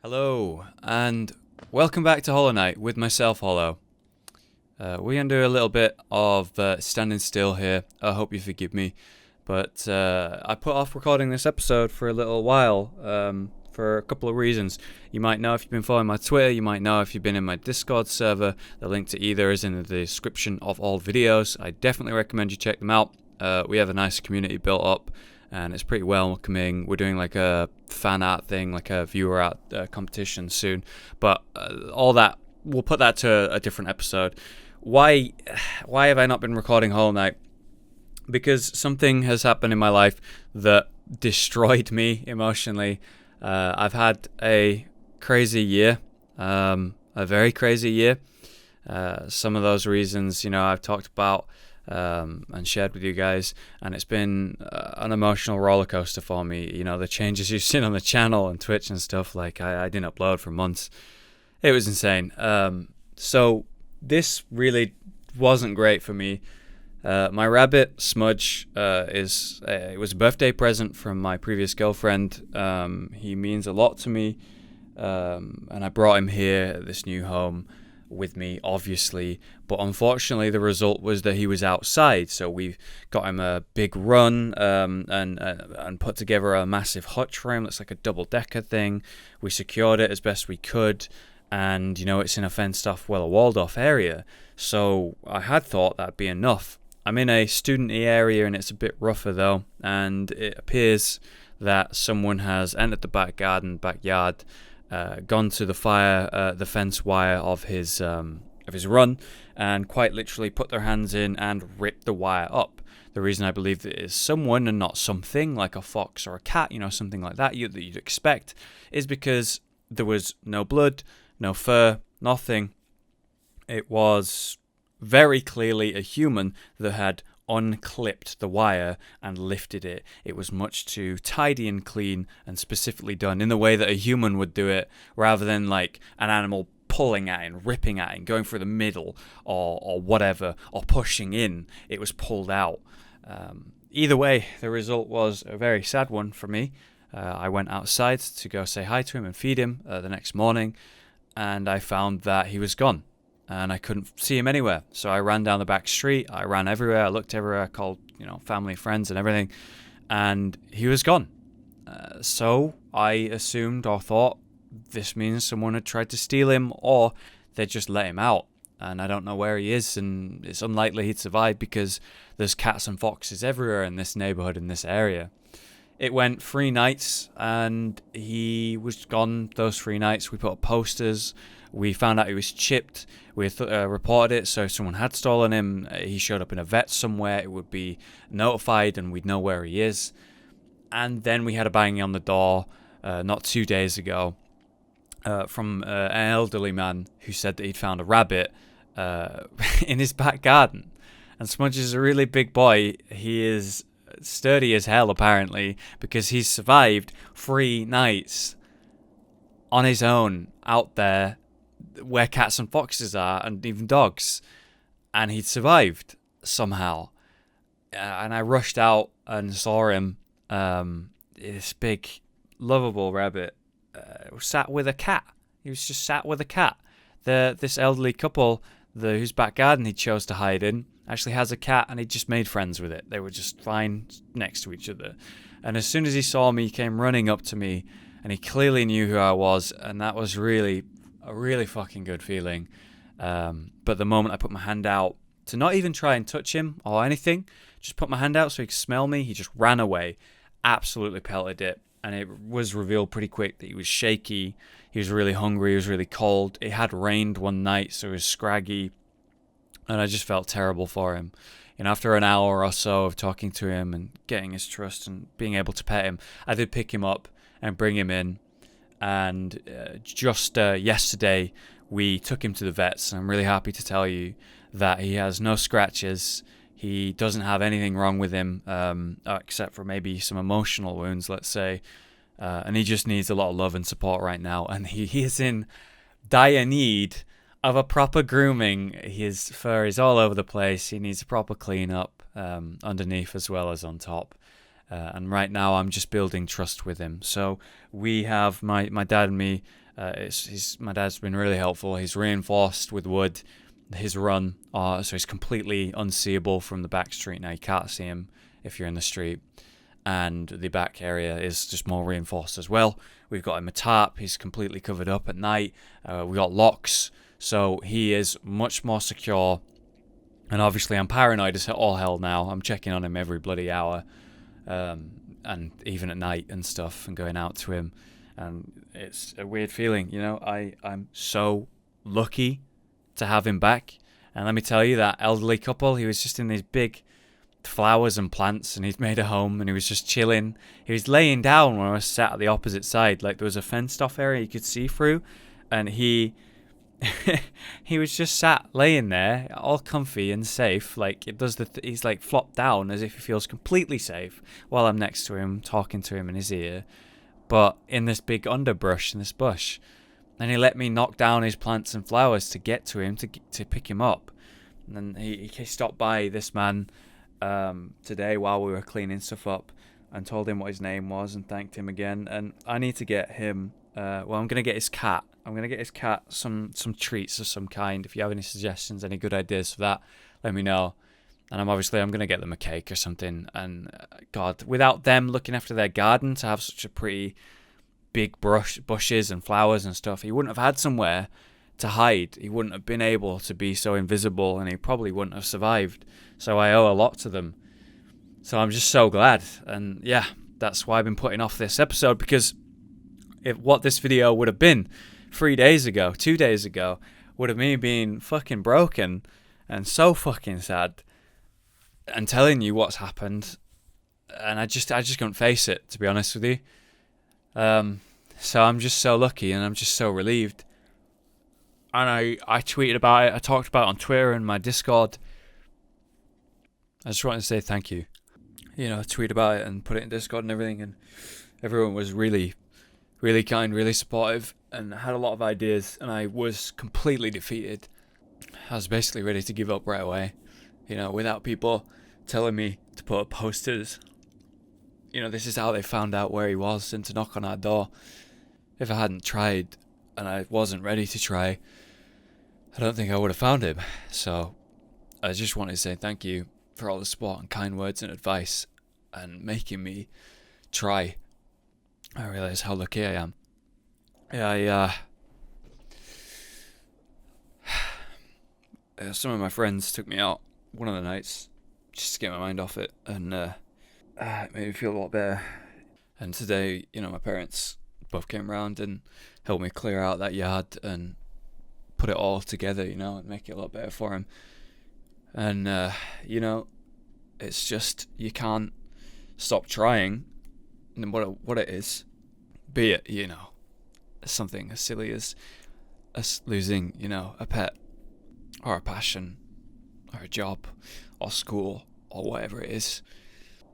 Hello, and welcome back to Hollow Knight with myself, Hollow. We're going to do a little bit of standing still here. I hope you forgive me, but I put off recording this episode for a little while for a couple of reasons. You might know if you've been following my Twitter, you might know if you've been in my Discord server. The link to either is in the description of all videos. I definitely recommend you check them out. We have a nice community built up, and it's pretty welcoming. We're doing like a fan art thing, like a viewer art competition soon, but all that, we'll put that to a different episode. Why have I not been recording Hollow Knight? Because something has happened in my life that destroyed me emotionally. I've had a crazy year, a very crazy year. Some of those reasons, I've talked about and shared with you guys, and it's been an emotional roller coaster for me. The changes you've seen on the channel and Twitch and stuff, like I didn't upload for months. It was insane. So this really wasn't great for me. My rabbit Smudge it was a birthday present from my previous girlfriend. He means a lot to me, and I brought him here at this new home with me, obviously, but unfortunately the result was that he was outside. So we got him a big run and put together a massive hutch for him. That's like a double-decker thing. We secured it as best we could, and it's in a fenced off, well, walled off area. So I had thought that'd be enough. I'm in a student-y area and it's a bit rougher though, and it appears that someone has entered the backyard, gone to the fence wire of his run, and quite literally put their hands in and ripped the wire up. The reason I believe that it is someone and not something like a fox or a cat, something like that you'd expect, is because there was no blood, no fur, nothing. It was very clearly a human that had unclipped the wire and lifted it. It was much too tidy and clean and specifically done in the way that a human would do it, rather than like an animal pulling at it and ripping at it and going through the middle or whatever, or pushing in. It was pulled out. Either way, the result was a very sad one for me. I went outside to go say hi to him and feed him the next morning, and I found that he was gone. And I couldn't see him anywhere. So I ran down the back street. I ran everywhere. I looked everywhere. I called, family, friends, and everything. And he was gone. So I assumed or thought this means someone had tried to steal him, or they just let him out. And I don't know where he is, and it's unlikely he'd survive because there's cats and foxes everywhere in this neighborhood, in this area. It went 3 nights, and he was gone those 3 nights. We put up posters. We found out he was chipped. We reported it, so if someone had stolen him, he showed up in a vet somewhere, it would be notified and we'd know where he is. And then we had a banging on the door not 2 days ago from an elderly man who said that he'd found a rabbit in his back garden. And Smudge is a really big boy. He is sturdy as hell, apparently, because he's survived 3 nights on his own out there where cats and foxes are, and even dogs, and he'd survived somehow. And I rushed out and saw him. This big lovable rabbit sat with a cat. He was just sat with a cat. This elderly couple, whose back garden he chose to hide in, actually has a cat, and he just made friends with it. They were just fine next to each other. And as soon as he saw me, he came running up to me, and he clearly knew who I was, and that was really a really fucking good feeling. But the moment I put my hand out to not even try and touch him or anything, just put my hand out so he could smell me, he just ran away, absolutely pelted it. And it was revealed pretty quick that he was shaky, he was really hungry, he was really cold. It had rained one night, so he was scraggy, and I just felt terrible for him. And after an hour or so of talking to him and getting his trust and being able to pet him, I did pick him up and bring him in. And just yesterday, we took him to the vets, and I'm really happy to tell you that he has no scratches. He doesn't have anything wrong with him, except for maybe some emotional wounds, let's say. And he just needs a lot of love and support right now. And he is in dire need of a proper grooming. His fur is all over the place. He needs a proper clean up underneath as well as on top. And right now I'm just building trust with him. So we have, my dad and me My dad's been really helpful. He's reinforced with wood his run, so he's completely unseeable from the back street now. You can't see him if you're in the street. And the back area is just more reinforced as well. We've got him a tarp. He's completely covered up at night. We got locks, so he is much more secure. And obviously I'm paranoid as all hell now. I'm checking on him every bloody hour, and even at night and stuff, and going out to him. And it's a weird feeling, you know. I'm so lucky to have him back. And let me tell you, that elderly couple, he was just in these big flowers and plants, and he'd made a home, and he was just chilling. He was laying down when I was sat at the opposite side, like there was a fenced off area you could see through, and he was just sat laying there, all comfy and safe. Like it does he's like flopped down as if he feels completely safe while I'm next to him, talking to him in his ear, but in this big underbrush in this bush. And he let me knock down his plants and flowers to get to him, to pick him up. And then he stopped by this man today while we were cleaning stuff up, and told him what his name was and thanked him again. And I need to get him, I'm going to get his cat. I'm going to get his cat some treats of some kind. If you have any suggestions, any good ideas for that, let me know. And I'm going to get them a cake or something. And God, without them looking after their garden, to have such a pretty big bushes and flowers and stuff, he wouldn't have had somewhere to hide. He wouldn't have been able to be so invisible, and he probably wouldn't have survived. So I owe a lot to them. So I'm just so glad. And yeah, that's why I've been putting off this episode, because what this video would have been 2 days ago, would have me being fucking broken and so fucking sad and telling you what's happened. And I just couldn't face it, to be honest with you. So I'm just so lucky, and I'm just so relieved. And I tweeted about it. I talked about it on Twitter and my Discord. I just wanted to say thank you. You know, tweet about it and put it in Discord and everything, and everyone was really, really kind, really supportive, and had a lot of ideas, and I was completely defeated. I was basically ready to give up right away, you know, without people telling me to put up posters. You know, this is how they found out where he was, and to knock on our door. If I hadn't tried, and I wasn't ready to try, I don't think I would have found him. So I just wanted to say thank you for all the support and kind words and advice, and making me try. I realise how lucky I am. Yeah, some of my friends took me out one of the nights just to get my mind off it, and it made me feel a lot better. And today, you know, my parents both came round and helped me clear out that yard and put it all together, you know, and make it a lot better for him. And you know, it's just, you can't stop trying. And what it is, be it, you know, something as silly as us losing, you know, a pet, or a passion, or a job, or school, or whatever it is.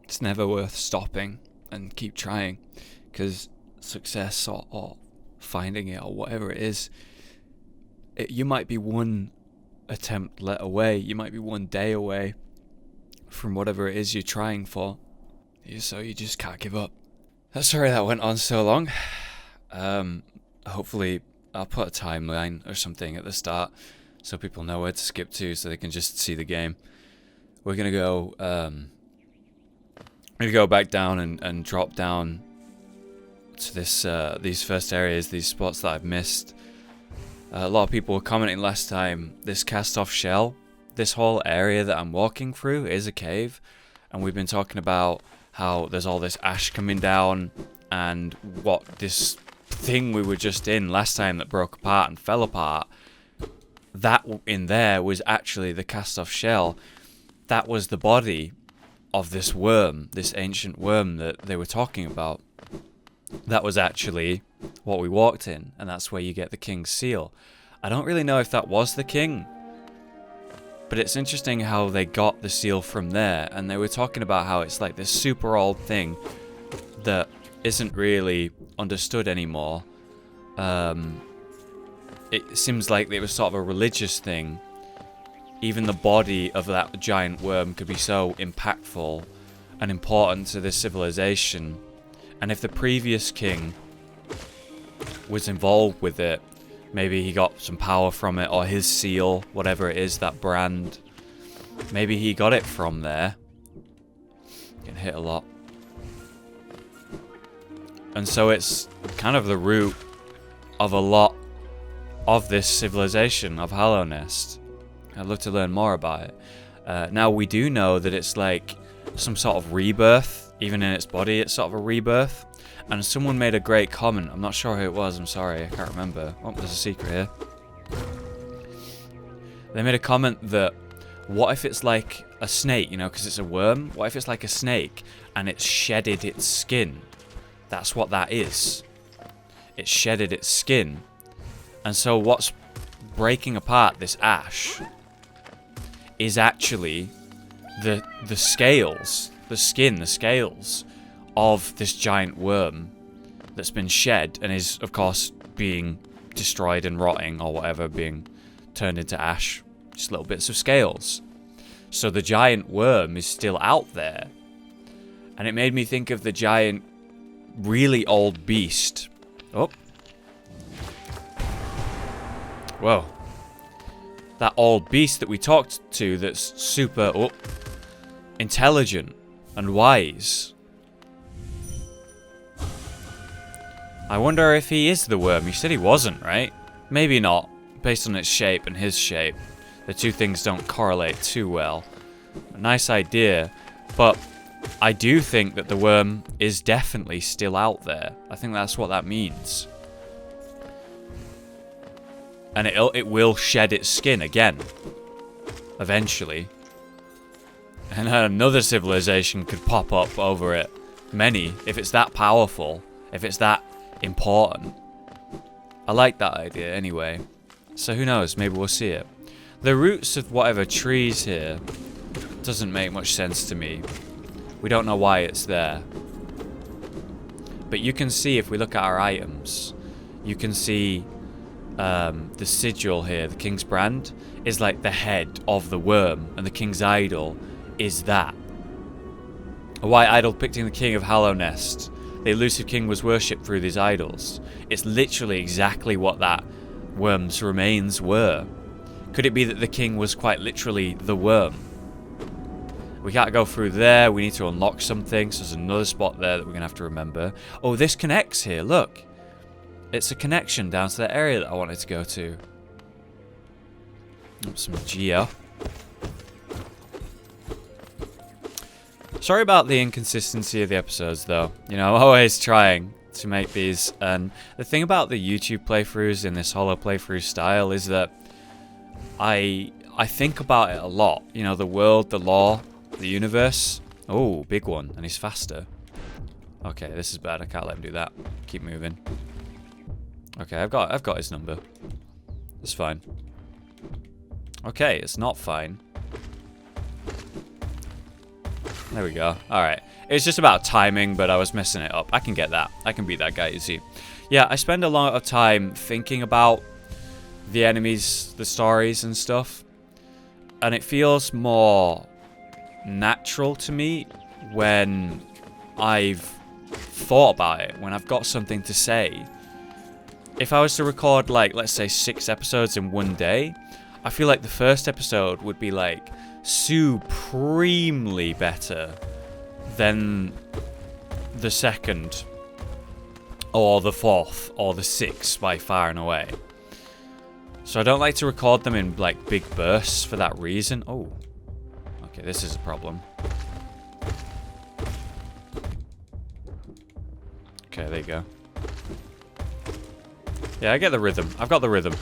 It's never worth stopping and keep trying, because success or finding it or whatever it is, you might be one attempt away, you might be one day away from whatever it is you're trying for. So you just can't give up. Sorry that went on so long. Hopefully I'll put a timeline or something at the start so people know where to skip to, so they can just see the game. We're gonna go back down and drop down to these first areas, these spots that I've missed. A lot of people were commenting last time, this cast-off shell, this whole area that I'm walking through is a cave, and we've been talking about how there's all this ash coming down, and what this thing we were just in last time that broke apart and fell apart, that in there was actually the cast-off shell. That was the body of this worm, this ancient worm that they were talking about. That was actually what we walked in, and that's where you get the king's seal. I don't really know if that was the king, but it's interesting how they got the seal from there, and they were talking about how it's like this super old thing that isn't really understood anymore. It seems like it was sort of a religious thing. Even the body of that giant worm could be so impactful and important to this civilization. And if the previous king was involved with it. Maybe he got some power from it, or his seal, whatever it is, that brand. Maybe he got it from there. Getting hit a lot. And so it's kind of the root of a lot of this civilization of Hallownest. I'd love to learn more about it. Now, we do know that it's like some sort of rebirth. Even in its body, it's sort of a rebirth. And someone made a great comment. I'm not sure who it was. I'm sorry. I can't remember. Oh, there's a secret here. They made a comment that, what if it's like a snake, you know, because it's a worm? What if it's like a snake and it's shedded its skin? That's what that is. It shedded its skin. And so what's breaking apart this ash is actually the scales, the skin, the scales of this giant worm that's been shed and is, of course, being destroyed and rotting or whatever, being turned into ash. Just little bits of scales. So the giant worm is still out there. And it made me think of the giant, really old beast. Oh. Whoa. That old beast that we talked to that's super intelligent and wise. I wonder if he is the worm. You said he wasn't, right? Maybe not, based on its shape and his shape. The two things don't correlate too well. A nice idea, but I do think that the worm is definitely still out there. I think that's what that means. And it will shed its skin again. Eventually. And another civilization could pop up over it. Many, if it's that powerful, if it's that important. I like that idea anyway. So who knows, maybe we'll see it. The roots of whatever trees here doesn't make much sense to me. We don't know why it's there. But you can see, if we look at our items, you can see the sigil here, the king's brand, is like the head of the worm, and the king's idol is that. A white idol depicting the king of Hallownest. The elusive king was worshipped through these idols. It's literally exactly what that worm's remains were. Could it be that the king was quite literally the worm? We can't go through there. We need to unlock something. So there's another spot there that we're going to have to remember. Oh, this connects here. Look. It's a connection down to the area that I wanted to go to. Some geo. Sorry about the inconsistency of the episodes, though. You know, I'm always trying to make these. And the thing about the YouTube playthroughs in this Hollow playthrough style is that I think about it a lot. You know, the world, the lore, the universe. Oh, big one. And he's faster. Okay, this is bad. I can't let him do that. Keep moving. Okay, I've got his number. It's fine. Okay, it's not fine. There we go. Alright. It's just about timing, but I was messing it up. I can get that. I can beat that guy easy. Yeah, I spend a lot of time thinking about the enemies, the stories and stuff. And it feels more natural to me when I've thought about it, when I've got something to say. If I was to record, like, let's say 6 episodes in one day, I feel like the first episode would be, like, supremely better than the second, or the fourth, or the sixth by far and away. So I don't like to record them in, like, big bursts for that reason. Oh. Okay, this is a problem. Okay, there you go. Yeah, I get the rhythm. I've got the rhythm.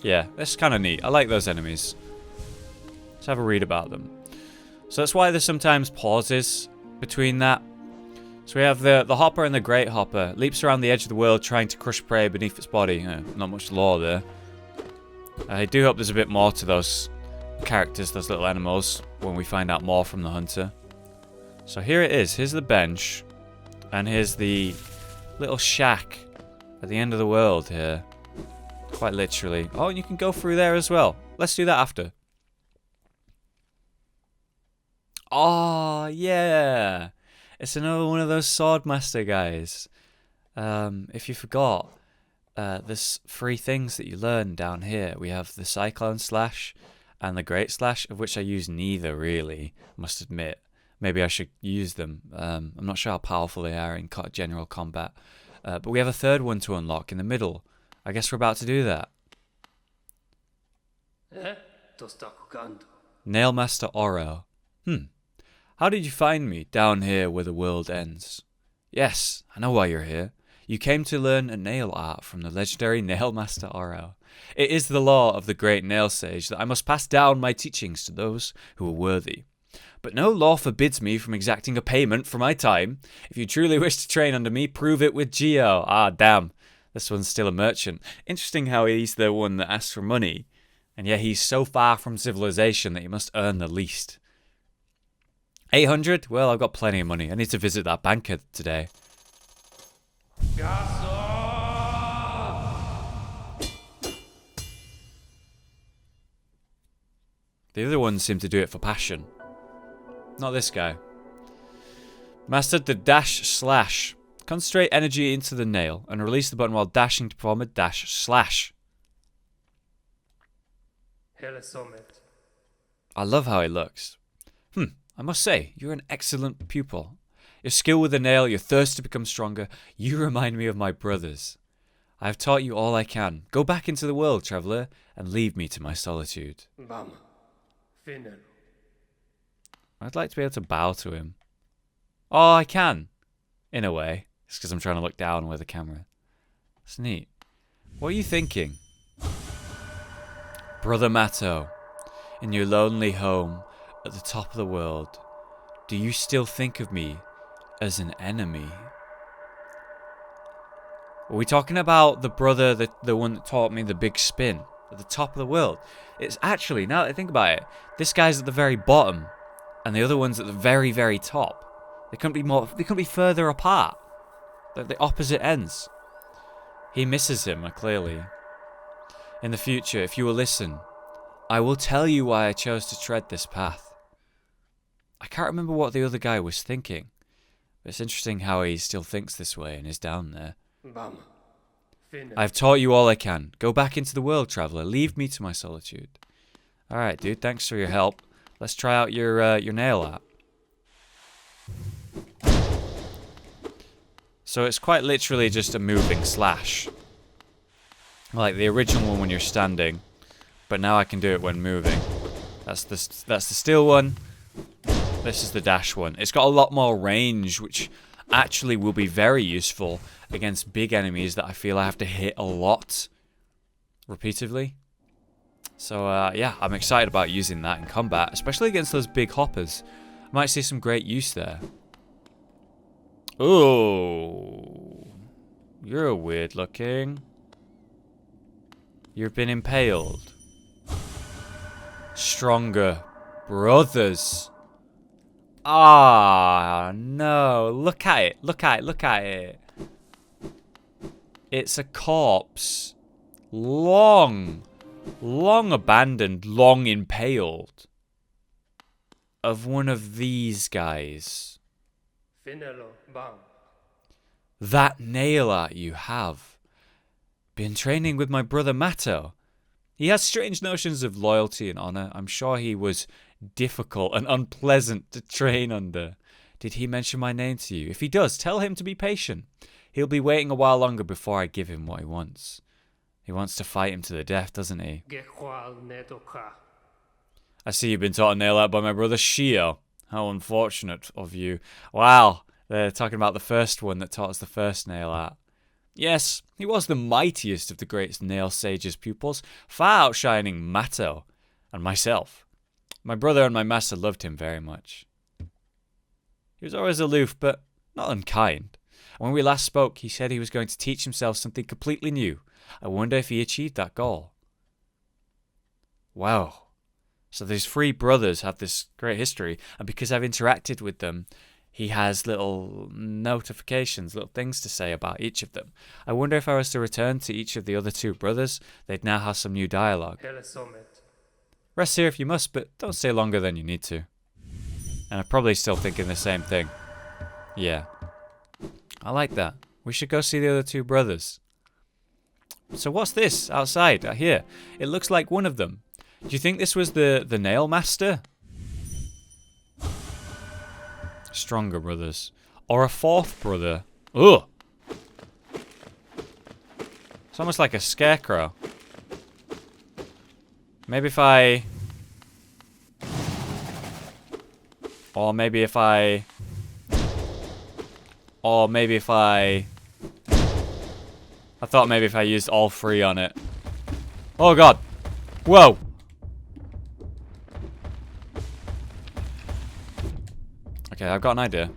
Yeah, that's kind of neat. I like those enemies. Let's have a read about them. So that's why there's sometimes pauses between that. So we have the hopper and the great hopper. Leaps around the edge of the world trying to crush prey beneath its body. Not much lore there. I do hope there's a bit more to those characters, those little animals, when we find out more from the hunter. So here it is. Here's the bench. And here's the little shack at the end of the world here. Quite literally. Oh, and you can go through there as well. Let's do that after. Oh, yeah. It's another one of those Swordmaster guys. If you forgot, there's 3 things that you learn down here. We have the Cyclone Slash and the Great Slash, of which I use neither really, must admit. Maybe I should use them. I'm not sure how powerful they are in general combat. But we have a 3rd one to unlock in the middle. I guess we're about to do that. Nailmaster Oro. How did you find me down here where the world ends? Yes, I know why you're here. You came to learn a nail art from the legendary Nailmaster Oro. It is the law of the great nail sage that I must pass down my teachings to those who are worthy. But no law forbids me from exacting a payment for my time. If you truly wish to train under me, prove it with Geo. Ah, damn. This one's still a merchant. Interesting how he's the one that asks for money. And yet he's so far from civilization that he must earn the least. 800? Well, I've got plenty of money. I need to visit that banker today. The other ones seem to do it for passion. Not this guy. Mastered the dash slash. Concentrate energy into the nail and release the button while dashing to perform a dash slash. I love how he looks. I must say, you're an excellent pupil. Your skill with the nail, your thirst to become stronger, you remind me of my brothers. I have taught you all I can. Go back into the world, traveller, and leave me to my solitude. I'd like to be able to bow to him. Oh, I can. In a way. It's because I'm trying to look down with the camera. It's neat. What are you thinking? Brother Matto, in your lonely home at the top of the world, do you still think of me as an enemy? Are we talking about the brother, the one that taught me the big spin at the top of the world? It's actually, now that I think about it, this guy's at the very bottom and the other one's at the very, very top. They couldn't be further apart. They're the opposite ends. He misses him, clearly. In the future, if you will listen, I will tell you why I chose to tread this path. I can't remember what the other guy was thinking, but it's interesting how he still thinks this way and is down there. I've taught you all I can. Go back into the world, traveller. Leave me to my solitude. Alright, dude, thanks for your help. Let's try out your nail art. So it's quite literally just a moving slash. Like the original one when you're standing, but now I can do it when moving. That's the steel one. This is the dash one. It's got a lot more range, which actually will be very useful against big enemies that I feel I have to hit a lot repeatedly. So yeah, I'm excited about using that in combat, especially against those big hoppers. I might see some great use there. Ooh, you're weird looking. You've been impaled. Stronger brothers. Ah, no. Look at it. Look at it. Look at it. It's a corpse. Long abandoned, long impaled. Of one of these guys. That nail art you have. Been training with my brother Matto. He has strange notions of loyalty and honor. I'm sure he was difficult and unpleasant to train under. Did he mention my name to you? If he does, tell him to be patient. He'll be waiting a while longer before I give him what he wants. He wants to fight him to the death, doesn't he? I see you've been taught a nail art by my brother Shio. How unfortunate of you. Wow, they're talking about the first one that taught us the first nail art. Yes, he was the mightiest of the great nail sage's pupils, far outshining Matto and myself. My brother and my master loved him very much. He was always aloof, but not unkind. When we last spoke, he said he was going to teach himself something completely new. I wonder if he achieved that goal. Wow. So these 3 brothers have this great history, and because I've interacted with them, he has little notifications, little things to say about each of them. I wonder if I was to return to each of the other 2 brothers, they'd now have some new dialogue. Rest here if you must, but don't stay longer than you need to. And I'm probably still thinking the same thing. Yeah. I like that. We should go see the other 2 brothers. So what's this outside here? It looks like one of them. Do you think this was the nail master? Stronger brothers. Or a fourth brother. Ugh! It's almost like a scarecrow. Maybe if I... Or maybe if I... Or maybe if I... I thought maybe if I used all three on it. Oh god! Whoa! Okay, I've got an idea.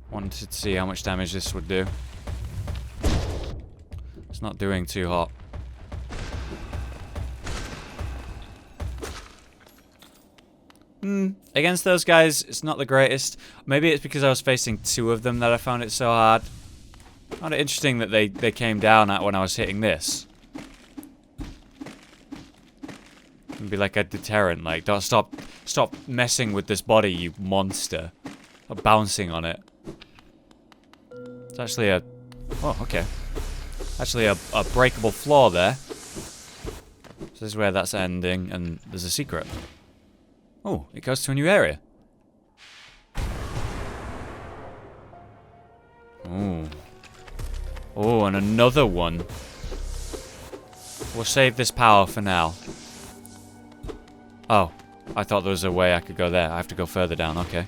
Wanted to see how much damage this would do. It's not doing too hot. Against those guys, it's not the greatest. Maybe it's because I was facing two of them that I found it so hard. Found it interesting that they came down at when I was hitting this. It'd be like a deterrent, like, don't stop messing with this body, you monster. Or bouncing on it. It's actually a... Oh, okay. Actually a breakable floor there. So this is where that's ending, and there's a secret. Oh, it goes to a new area. Oh. Oh, and another one. We'll save this power for now. Oh, I thought there was a way I could go there. I have to go further down, okay.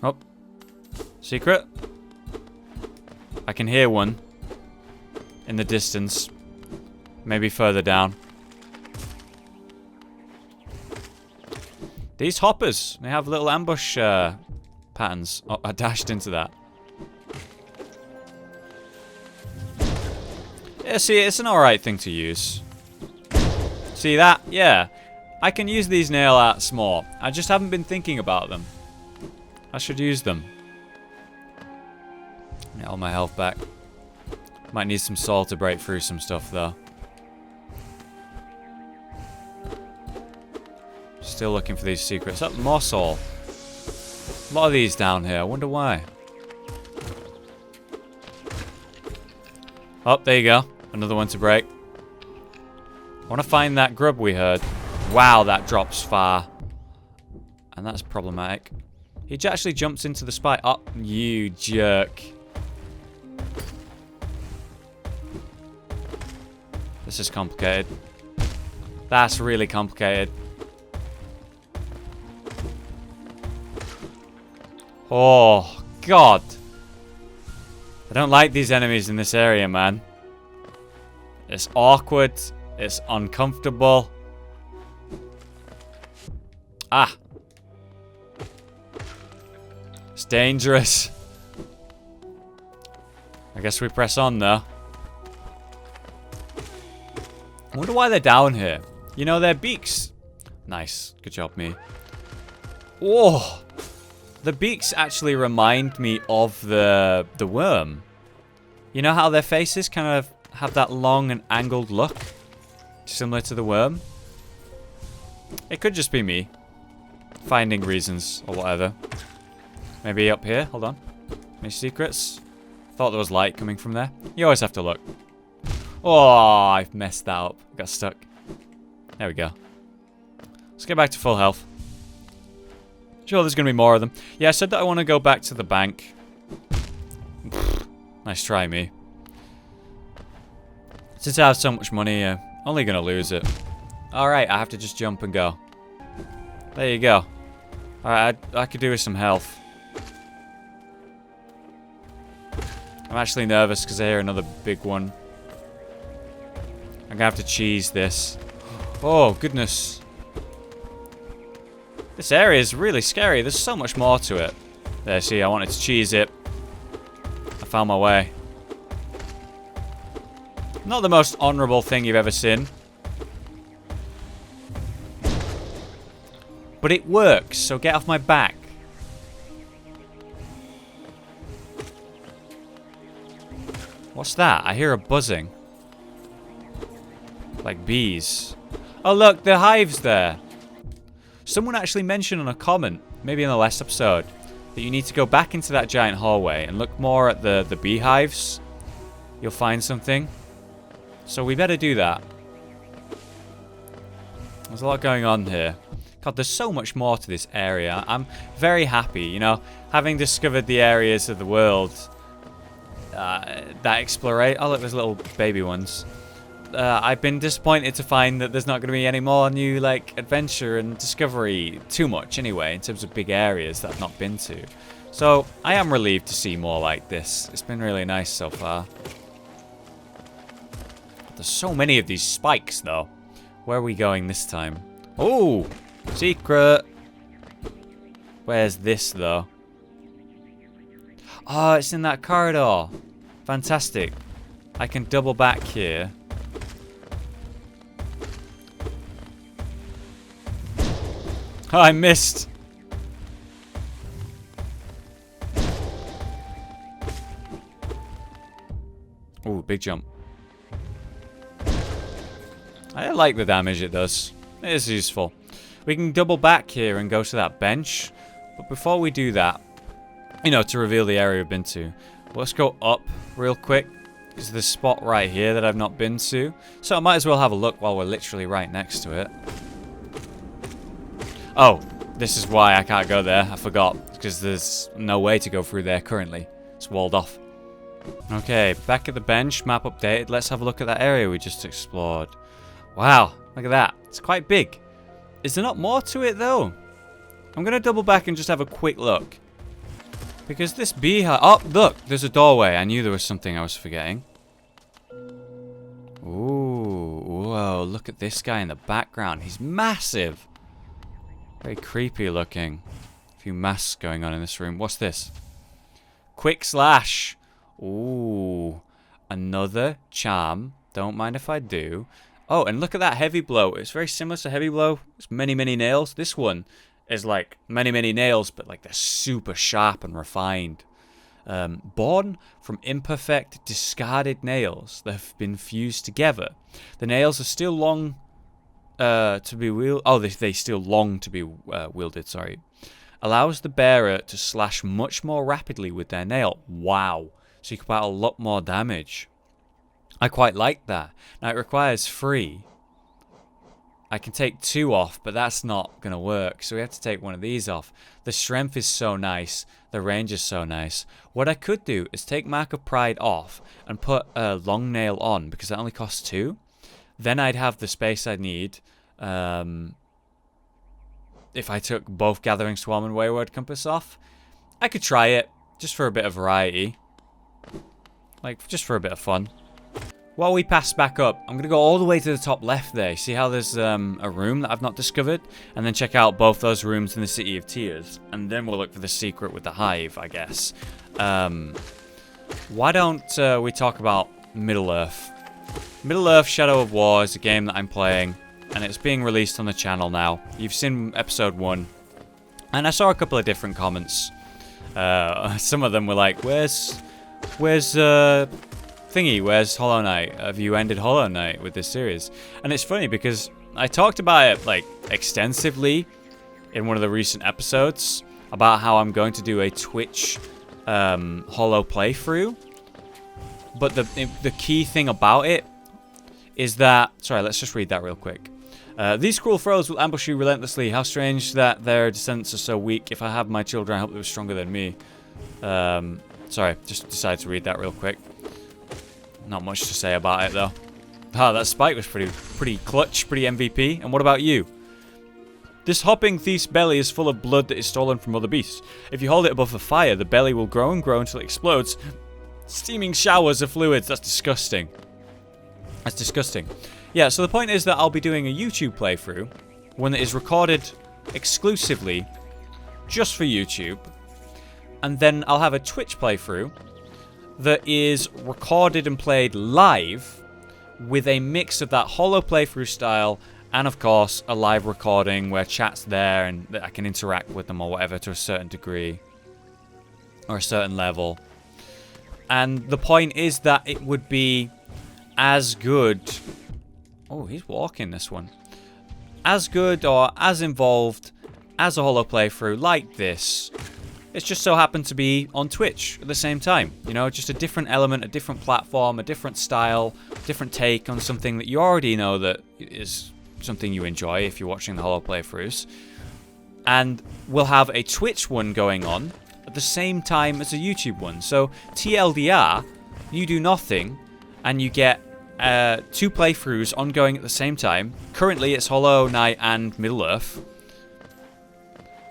Oh. Secret. I can hear one. In the distance. Maybe further down. These hoppers, they have little ambush patterns. Oh, I dashed into that. Yeah, see, it's an alright thing to use. See that? Yeah. I can use these nail arts more. I just haven't been thinking about them. I should use them. Get all my health back. Might need some soul to break through some stuff, though. Still looking for these secrets. Oh, more soul. A lot of these down here. I wonder why. Oh, there you go. Another one to break. I want to find that grub we heard. Wow, that drops far. And that's problematic. He actually jumps into the spike. Oh, you jerk. This is complicated. That's really complicated. Oh, God. I don't like these enemies in this area, man. It's awkward. It's uncomfortable. Ah. It's dangerous. I guess we press on, though. I wonder why they're down here. You know, their beaks. Nice. Good job, me. Oh! The beaks actually remind me of the worm. You know how their faces kind of have that long and angled look? Similar to the worm? It could just be me. Finding reasons or whatever. Maybe up here. Hold on. Any secrets? Thought there was light coming from there. You always have to look. Oh, I've messed that up. Got stuck. There we go. Let's get back to full health. Sure, there's going to be more of them. Yeah, I said that I want to go back to the bank. Nice try, me. Since I have so much money, only going to lose it. Alright, I have to just jump and go. There you go. Alright, I could do with some health. I'm actually nervous because I hear another big one. I'm going to have to cheese this. Oh, goodness. This area is really scary. There's so much more to it. There, see, I wanted to cheese it. I found my way. Not the most honourable thing you've ever seen. But it works, so get off my back. What's that? I hear a buzzing. Like bees. Oh look, the hive's there. Someone actually mentioned on a comment, maybe in the last episode, that you need to go back into that giant hallway and look more at the beehives. You'll find something. So we better do that. There's a lot going on here. God, there's so much more to this area. I'm very happy, you know, having discovered the areas of the world that explore. Oh, look, there's little baby ones. I've been disappointed to find that there's not going to be any more new, like, adventure and discovery. Too much, anyway, in terms of big areas that I've not been to. So, I am relieved to see more like this. It's been really nice so far. There's so many of these spikes, though. Where are we going this time? Oh! Secret! Where's this, though? Oh, it's in that corridor. Fantastic. I can double back here. Oh, I missed. Ooh, big jump. I like the damage it does. It is useful. We can double back here and go to that bench. But before we do that, you know, to reveal the area we've been to, let's go up real quick. There's this spot right here that I've not been to. So I might as well have a look while we're literally right next to it. Oh, this is why I can't go there. I forgot. Because there's no way to go through there currently. It's walled off. Okay, back at the bench. Map updated. Let's have a look at that area we just explored. Wow, look at that. It's quite big. Is there not more to it, though? I'm going to double back and just have a quick look. Because this beehive... Oh, look, there's a doorway. I knew there was something I was forgetting. Ooh, whoa, look at this guy in the background. He's massive. Very creepy looking. A few masks going on in this room. What's this? Quick slash. Ooh, another charm. Don't mind if I do. Oh, and look at that heavy blow. It's very similar to heavy blow. It's many, many nails. This one is like many, many nails, but like they're super sharp and refined. Born from imperfect, discarded nails that have been fused together. The nails are still long to be wielded. Oh, they still long to be wielded, sorry. Allows the bearer to slash much more rapidly with their nail. Wow. So you can put out a lot more damage. I quite like that. Now it requires 3. I can take 2 off, but that's not going to work. So we have to take one of these off. The strength is so nice. The range is so nice. What I could do is take Mark of Pride off and put a long nail on, because that only costs 2. Then I'd have the space I'd need if I took both Gathering Swarm and Wayward Compass off. I could try it, just for a bit of variety. Like, just for a bit of fun. While we pass back up, I'm going to go all the way to the top left there. See how there's a room that I've not discovered? And then check out both those rooms in the City of Tears. And then we'll look for the secret with the hive, I guess. Why don't we talk about Middle-earth? Middle-earth Shadow of War is a game that I'm playing. And it's being released on the channel now. You've seen episode 1. And I saw a couple of different comments. Some of them were like, where's Thingy, where's Hollow Knight? Have you ended Hollow Knight with this series? And it's funny because I talked about it like extensively in one of the recent episodes about how I'm going to do a Twitch Hollow playthrough. But the key thing about it is that... Sorry, let's just read that real quick. These cruel foes will ambush you relentlessly. How strange that their descendants are so weak. If I have my children, I hope they were stronger than me. Sorry, just decided to read that real quick. Not much to say about it, though. Ah, that spike was pretty clutch, pretty MVP. And what about you? This hopping thief's belly is full of blood that is stolen from other beasts. If you hold it above a fire, the belly will grow and grow until it explodes. Steaming showers of fluids. That's disgusting. That's disgusting. Yeah, so the point is that I'll be doing a YouTube playthrough. One that is recorded exclusively just for YouTube. And then I'll have a Twitch playthrough that is recorded and played live with a mix of that Hollow playthrough style and, of course, a live recording where chat's there and I can interact with them or whatever to a certain degree or a certain level. And the point is that it would be as good... Oh, he's walking this one. As good or as involved as a Hollow playthrough like this. It's just so happened to be on Twitch at the same time. You know, just a different element, a different platform, a different style, different take on something that you already know that is something you enjoy if you're watching the Hollow playthroughs. And we'll have a Twitch one going on at the same time as a YouTube one. So TLDR, you do nothing, and you get 2 playthroughs ongoing at the same time. Currently, it's Hollow Knight and Middle-earth.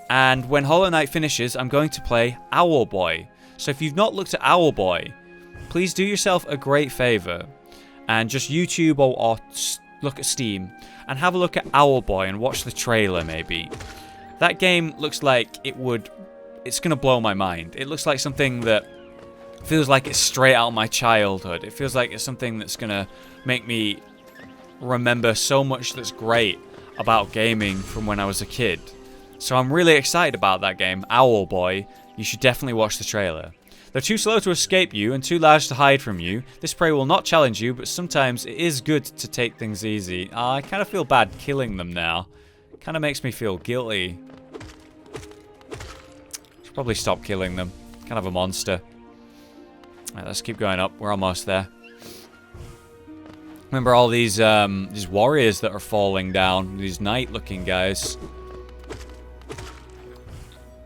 And when Hollow Knight finishes, I'm going to play Owlboy. So if you've not looked at Owlboy, please do yourself a great favour and just YouTube or look at Steam and have a look at Owlboy and watch the trailer maybe. That game looks like it's going to blow my mind. It looks like something that feels like it's straight out of my childhood. It feels like it's something that's going to make me remember so much that's great about gaming from when I was a kid. So I'm really excited about that game, Owlboy. You should definitely watch the trailer. They're too slow to escape you and too large to hide from you. This prey will not challenge you, but sometimes it is good to take things easy. I kind of feel bad killing them now. Kind of makes me feel guilty. Should probably stop killing them. Kind of a monster. Right, let's keep going up. We're almost there. Remember all these warriors that are falling down. These knight-looking guys.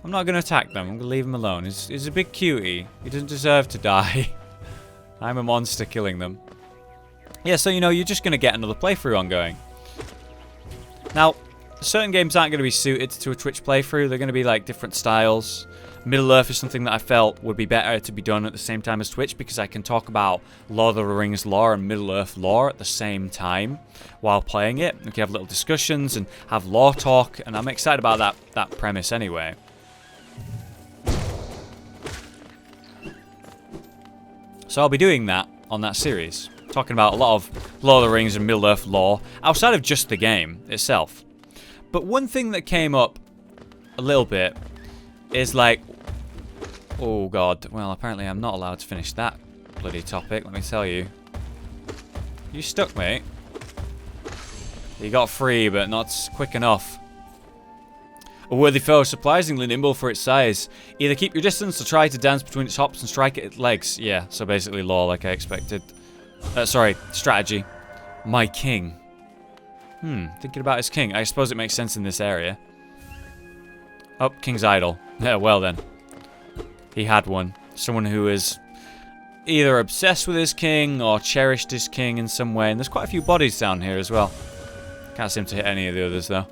I'm not going to attack them. I'm going to leave him alone. He's a big cutie. He doesn't deserve to die. I'm a monster killing them. Yeah, so you know, you're just going to get another playthrough ongoing. Now, certain games aren't going to be suited to a Twitch playthrough. They're going to be like different styles. Middle-earth is something that I felt would be better to be done at the same time as Twitch because I can talk about Lord of the Rings lore and Middle-earth lore at the same time while playing it. We can have little discussions and have lore talk, and I'm excited about that premise anyway. So I'll be doing that on that series, talking about a lot of Lord of the Rings and Middle-earth lore outside of just the game itself. But one thing that came up a little bit is like, oh god, well apparently I'm not allowed to finish that bloody topic, let me tell you. You stuck, mate. You got free, but not quick enough. A worthy foe, surprisingly nimble for its size. Either keep your distance or try to dance between its hops and strike at its legs. Yeah, so basically lore like I expected. Sorry, strategy. My king. Thinking about his king. I suppose it makes sense in this area. Oh, king's idol. Yeah, well then. He had one. Someone who is either obsessed with his king or cherished his king in some way. And there's quite a few bodies down here as well. Can't seem to hit any of the others though.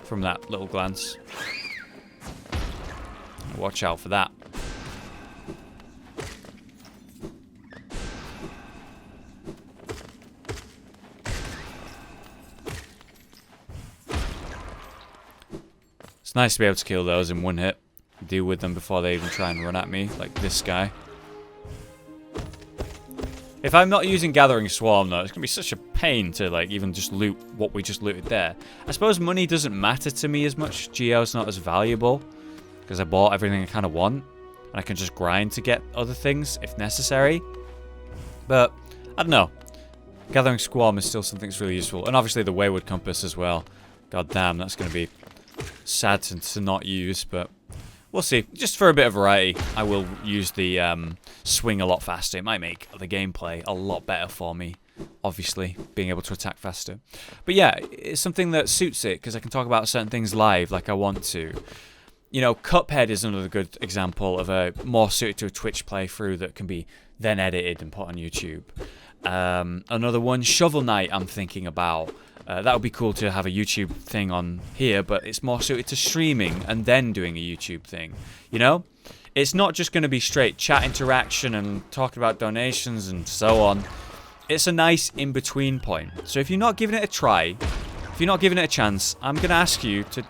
From that little glance. Watch out for that. It's nice to be able to kill those in one hit. Deal with them before they even try and run at me, like this guy. If I'm not using Gathering Swarm though, it's going to be such a pain to like even just loot what we just looted there. I suppose money doesn't matter to me as much. Geo's not as valuable because I bought everything I kind of want. And I can just grind to get other things if necessary. But, I don't know. Gathering Swarm is still something that's really useful. And obviously the Wayward Compass as well. God damn, that's going to be sad to not use, but we'll see. Just for a bit of variety, I will use the swing a lot faster. It might make the gameplay a lot better for me, obviously, being able to attack faster. But yeah, it's something that suits it, because I can talk about certain things live like I want to. You know, Cuphead is another good example of a more suited to a Twitch playthrough that can be then edited and put on YouTube. Another one, Shovel Knight, I'm thinking about. That would be cool to have a YouTube thing on here, but it's more suited to streaming and then doing a YouTube thing. You know? It's not just going to be straight chat interaction and talking about donations and so on. It's a nice in-between point. So if you're not giving it a try, if you're not giving it a chance, I'm going to ask you to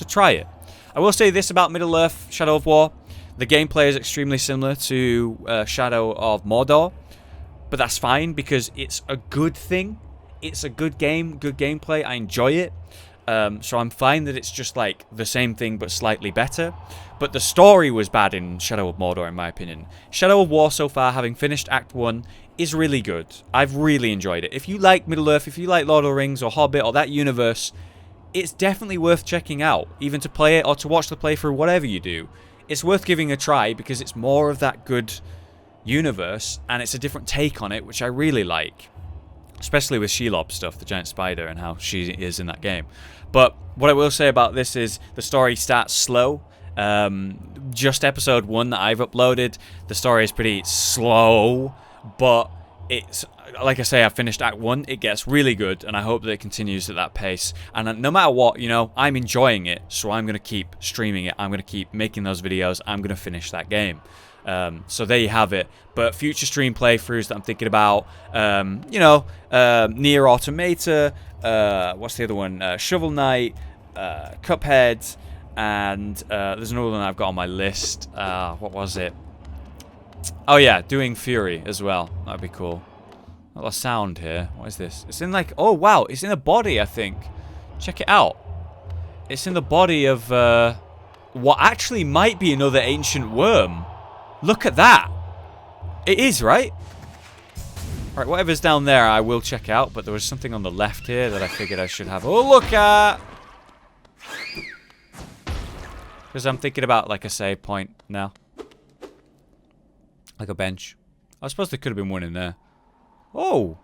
try it. I will say this about Middle-earth Shadow of War. The gameplay is extremely similar to Shadow of Mordor. But that's fine because it's a good thing. It's a good game, good gameplay. I enjoy it. So I'm fine that it's just like the same thing but slightly better. But the story was bad in Shadow of Mordor in my opinion. Shadow of War so far, having finished Act 1, is really good. I've really enjoyed it. If you like Middle-earth, if you like Lord of the Rings or Hobbit or that universe, it's definitely worth checking out, even to play it or to watch the playthrough, whatever you do. It's worth giving a try because it's more of that good universe and it's a different take on it, which I really like. Especially with Shelob stuff, the giant spider, and how she is in that game. But what I will say about this is the story starts slow. Just episode 1 that I've uploaded, the story is pretty slow, but it's, like I say, I finished Act 1, it gets really good, and I hope that it continues at that pace. And no matter what, you know, I'm enjoying it, so I'm going to keep streaming it, I'm going to keep making those videos, I'm going to finish that game. So there you have it. But future stream playthroughs that I'm thinking about, you know, Nier Automata, what's the other one? Shovel Knight, Cuphead, and there's another one I've got on my list. What was it? Oh yeah, doing Fury as well. That'd be cool. A lot of sound here. What is this? It's in like, oh wow, it's in a body, I think. Check it out. It's in the body of what actually might be another ancient worm. Look at that. It is, right? Alright, whatever's down there I will check out, but there was something on the left here that I figured I should have a look at. Because I'm thinking about, like, a save point now. Like a bench. I suppose there could have been one in there. Oh!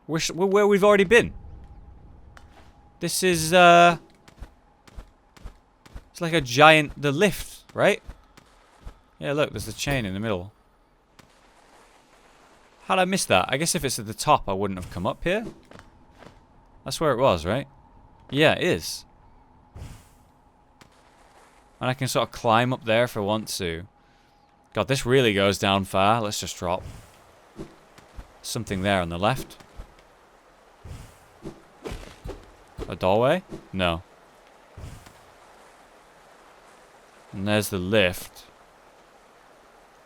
We're where we've already been. This is, it's like a giant, the lift, right? Yeah, look, there's the chain in the middle. How'd I miss that? I guess if it's at the top, I wouldn't have come up here. That's where it was, right? Yeah, it is. And I can sort of climb up there if I want to. God, this really goes down far. Let's just drop. Something there on the left. A doorway? No. And there's the lift.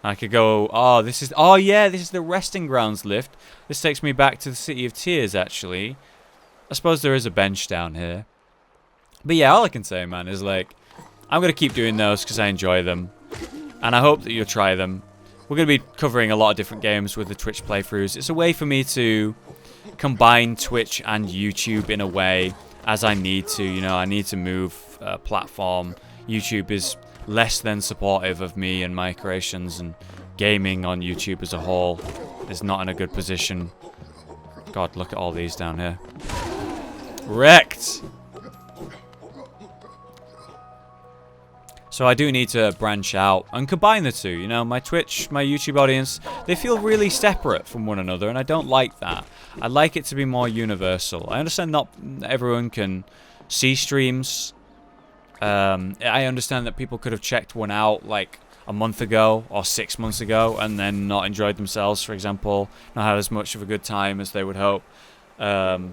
I could go, oh, this is, oh yeah, this is the resting grounds lift. This takes me back to the City of Tears, actually. I suppose there is a bench down here. But yeah, all I can say, man, is like, I'm going to keep doing those because I enjoy them. And I hope that you'll try them. We're going to be covering a lot of different games with the Twitch playthroughs. It's a way for me to combine Twitch and YouTube in a way as I need to. You know, I need to move platform. YouTube is less than supportive of me and my creations, and gaming on YouTube as a whole is not in a good position. God, look at all these down here. Wrecked! So I do need to branch out and combine the two. You know, my Twitch, my YouTube audience, they feel really separate from one another, and I don't like that. I like it to be more universal. I understand not everyone can see streams. I understand that people could have checked one out like a month ago or 6 months ago and then not enjoyed themselves, for example, not had as much of a good time as they would hope. And,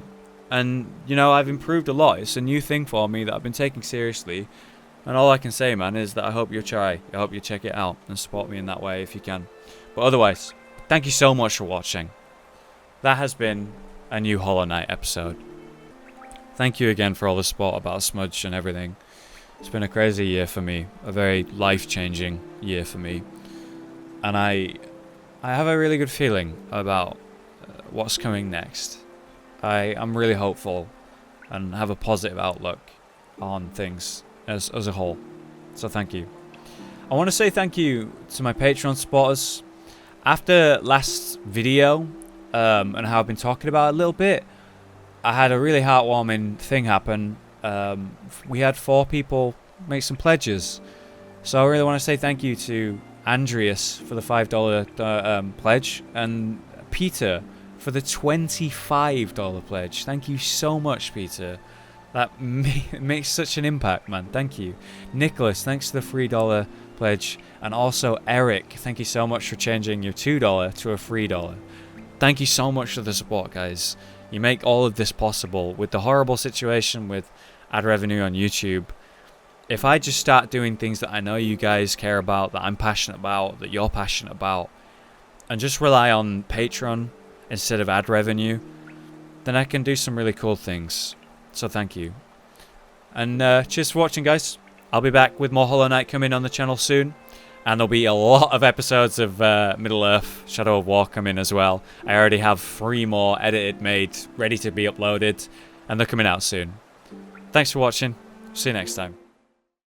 you know, I've improved a lot. It's a new thing for me that I've been taking seriously. And all I can say, man, is that I hope you try. I hope you check it out and support me in that way if you can. But otherwise, thank you so much for watching. That has been a new Hollow Knight episode. Thank you again for all the support about Smudge and everything. It's been a crazy year for me, a very life-changing year for me, and I have a really good feeling about what's coming next. I'm really hopeful and have a positive outlook on things as a whole, so thank you. I want to say thank you to my Patreon supporters. After last video and how I've been talking about it a little bit, I had a really heartwarming thing happen. We had 4 people make some pledges, so I really want to say thank you to Andreas for the $5 pledge and Peter for the $25 pledge. Thank you so much, Peter. That makes such an impact, man. Thank you. Nicholas, thanks to the $3 pledge, and also Eric, thank you so much for changing your $2 to a $3. Thank you so much for the support, guys. You make all of this possible with the horrible situation with ad revenue on YouTube. If I just start doing things that I know you guys care about, that I'm passionate about, that you're passionate about, and just rely on Patreon instead of ad revenue, then I can do some really cool things. So thank you. And cheers for watching, guys. I'll be back with more Hollow Knight coming on the channel soon. And there'll be a lot of episodes of Middle-earth, Shadow of War coming as well. I already have 3 more edited, made, ready to be uploaded. and they're coming out soon. Thanks for watching. See you next time.